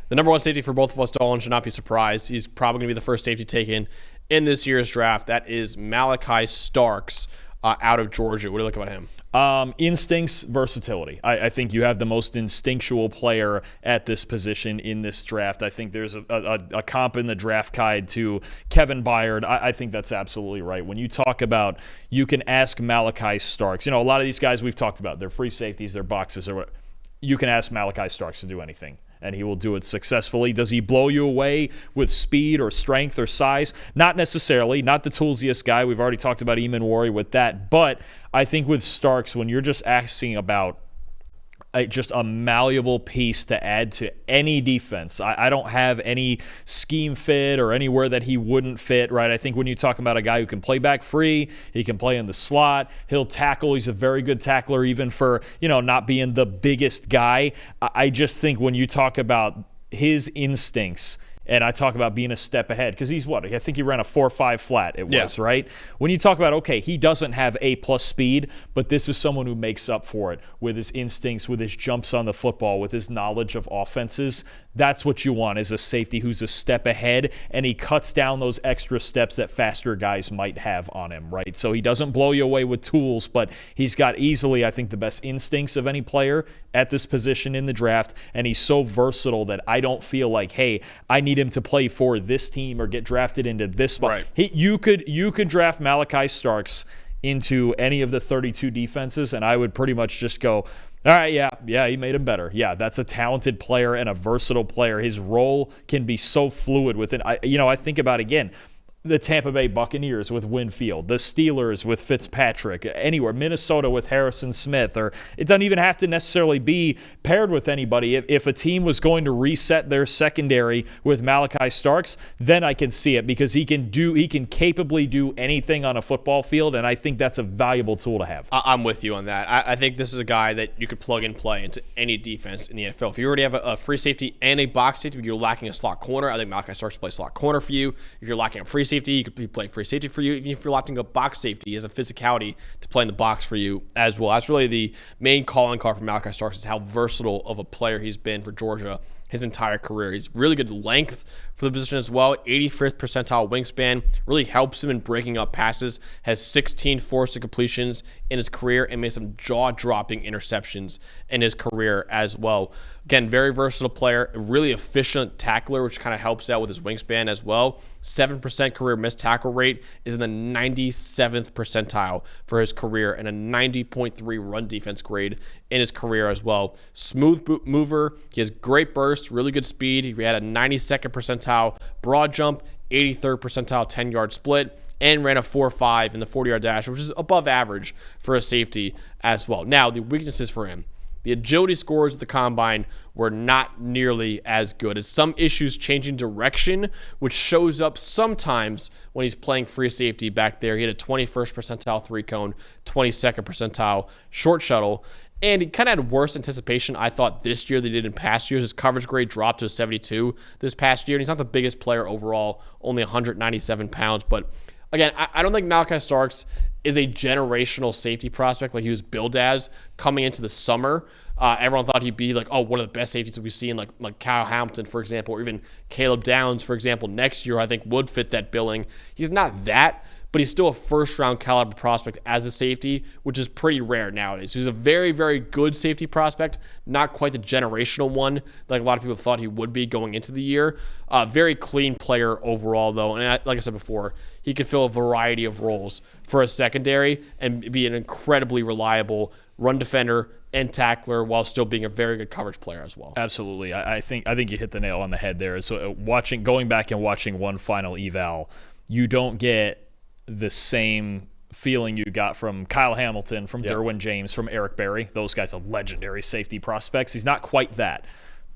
the number one safety for both of us, Dolan, should not be surprised. He's probably going to be the first safety taken in this year's draft. That is Malaki Starks out of Georgia. What do you like about him? Instincts, versatility. I think you have the most instinctual player at this position in this draft. I think there's a comp in the draft guide to Kevin Byard. I think that's absolutely right. When you talk about, you can ask Malaki Starks. A lot of these guys we've talked about, they're free safeties, they're boxes, or what. You can ask Malaki Starks to do anything, and he will do it successfully. Does he blow you away with speed or strength or size? Not necessarily. Not the toolsiest guy. We've already talked about Eamon Warrior with that. But I think with Starks, when you're just asking about just a malleable piece to add to any defense, I don't have any scheme fit or anywhere that he wouldn't fit, right? I think when you talk about a guy who can play back free, he can play in the slot, he'll tackle, he's a very good tackler even for, not being the biggest guy. I just think when you talk about his instincts, and I talk about being a step ahead, because he's what? I think he ran a 4.5 flat, it was, right? When you talk about, okay, he doesn't have A+ speed, but this is someone who makes up for it with his instincts, with his jumps on the football, with his knowledge of offenses. That's what you want, is a safety who's a step ahead, and he cuts down those extra steps that faster guys might have on him, right? So he doesn't blow you away with tools, but he's got easily, I think, the best instincts of any player at this position in the draft, and he's so versatile that I don't feel like, hey, I need him to play for this team or get drafted into this spot. Right. You could draft Malaki Starks into any of the 32 defenses, and I would pretty much just go, all right, yeah, he made him better. Yeah, that's a talented player and a versatile player. His role can be so fluid within. I think about, again, the Tampa Bay Buccaneers with Winfield, the Steelers with Fitzpatrick, anywhere, Minnesota with Harrison Smith, or it doesn't even have to necessarily be paired with anybody. If a team was going to reset their secondary with Malaki Starks, then I can see it, because he can capably do anything on a football field, and I think that's a valuable tool to have. I'm with you on that. I think this is a guy that you could plug and play into any defense in the NFL. If you already have a free safety and a box safety, but you're lacking a slot corner, I think Malaki Starks plays slot corner for you. If you're lacking a free safety, he could play free safety for you. Even if you're lacking a box safety, he has a physicality to play in the box for you as well. That's really the main calling card for Malaki Starks, is how versatile of a player he's been for Georgia his entire career. He's really good length for the position as well. 85th percentile wingspan really helps him in breaking up passes. Has 16 forced completions in his career and made some jaw-dropping interceptions in his career as well. Again, very versatile player, a really efficient tackler, which kind of helps out with his wingspan as well. 7% career missed tackle rate, is in the 97th percentile for his career, and a 90.3 run defense grade in his career as well. Smooth mover. He has great burst, really good speed. He had a 92nd percentile broad jump, 83rd percentile 10-yard split, and ran a 4.5 in the 40-yard dash, which is above average for a safety as well. Now, the weaknesses for him. The agility scores at the combine were not nearly as good, as some issues changing direction, which shows up sometimes when he's playing free safety back there. He had a 21st percentile 3-cone, 22nd percentile short shuttle, and he kind of had worse anticipation, I thought, this year than he did in past years. His coverage grade dropped to a 72 this past year, and he's not the biggest player overall, only 197 pounds, but again, I don't think Malaki Starks is a generational safety prospect like he was billed as coming into the summer. Everyone thought he'd be like, one of the best safeties that we've seen, like Kyle Hamilton, for example, or even Caleb Downs, for example, next year, I think would fit that billing. He's not that, but he's still a first-round caliber prospect as a safety, which is pretty rare nowadays. He's a very, very good safety prospect, not quite the generational one like a lot of people thought he would be going into the year. Very clean player overall, though, and like I said before, he could fill a variety of roles for a secondary and be an incredibly reliable run defender and tackler while still being a very good coverage player as well. Absolutely. I think you hit the nail on the head there. So going back and watching one final eval, you don't get the same feeling you got from Kyle Hamilton, from Derwin James, from Eric Berry. Those guys are legendary safety prospects. He's not quite that,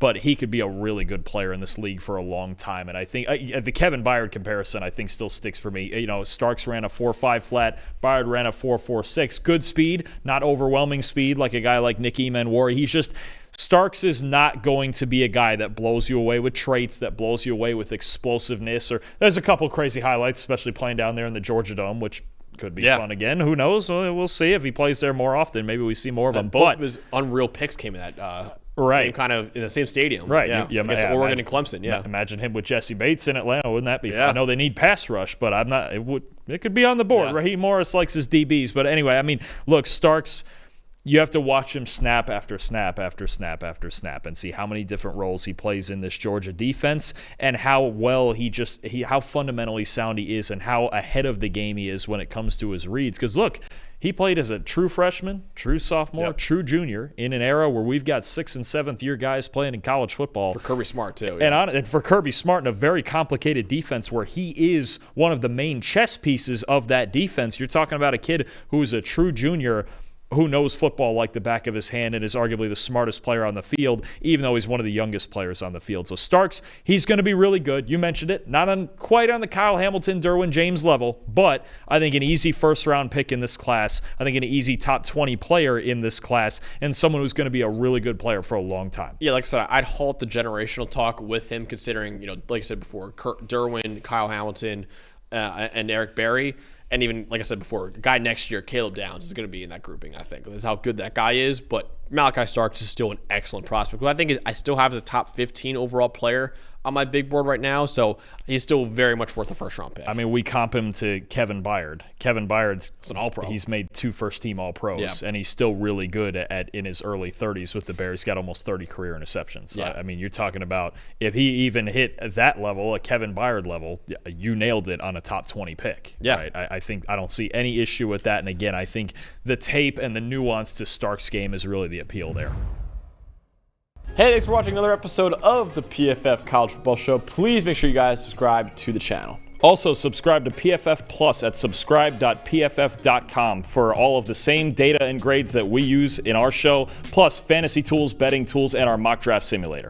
but he could be a really good player in this league for a long time. And I think the Kevin Byard comparison, I think, still sticks for me. Starks ran a 4.5 flat. Byard ran a 4.46. Good speed, not overwhelming speed like a guy like Nick Eamon. Starks is not going to be a guy that blows you away with traits, that blows you away with explosiveness. Or there's a couple crazy highlights, especially playing down there in the Georgia Dome, which could be fun again. Who knows? We'll see if he plays there more often. Maybe we see more of him. Both of his unreal picks came in that Right. Same kind of in the same stadium. Right. Yeah. Against Oregon and Clemson. Yeah. Imagine him with Jesse Bates in Atlanta. Wouldn't that be fun? Yeah. I know they need pass rush, but I'm not. It could be on the board. Yeah. Raheem Morris likes his DBs, but anyway, I mean, look, Starks. You have to watch him snap after snap after snap after snap and see how many different roles he plays in this Georgia defense and how well how fundamentally sound he is and how ahead of the game he is when it comes to his reads. Because look, he played as a true freshman, true sophomore, true junior in an era where we've got 6th and 7th year guys playing in college football. For Kirby Smart, too. Yeah. And for Kirby Smart in a very complicated defense where he is one of the main chess pieces of that defense. You're talking about a kid who is a true junior who knows football like the back of his hand and is arguably the smartest player on the field, even though he's one of the youngest players on the field. So Starks, he's going to be really good. You mentioned it, not quite on the Kyle Hamilton, Derwin James level, but I think an easy first-round pick in this class. I think an easy top 20 player in this class, and someone who's going to be a really good player for a long time. Yeah, like I said, I'd halt the generational talk with him, considering, like I said before, Derwin, Kyle Hamilton, and Eric Berry. And even, like I said before, guy next year, Caleb Downs, is going to be in that grouping, I think. That's how good that guy is. But Malaki Starks is still an excellent prospect. But I think I still have as a top 15 overall player on my big board right now. So he's still very much worth a first-round pick. I mean, we comp him to Kevin Byard. Kevin Byard's an all-pro. He's made 2 first-team all-pros, Yeah. and he's still really good in his early 30s with the Bears. He's got almost 30 career interceptions. Yeah. I mean, you're talking about if he even hit that level, a Kevin Byard level, you nailed it on a top 20 pick. Yeah. Right? I don't see any issue with that. And again, I think the tape and the nuance to Stark's game is really the appeal there. Hey, thanks for watching another episode of the PFF College Football Show. Please make sure you guys subscribe to the channel. Also, subscribe to PFF Plus at subscribe.pff.com for all of the same data and grades that we use in our show, plus fantasy tools, betting tools, and our mock draft simulator.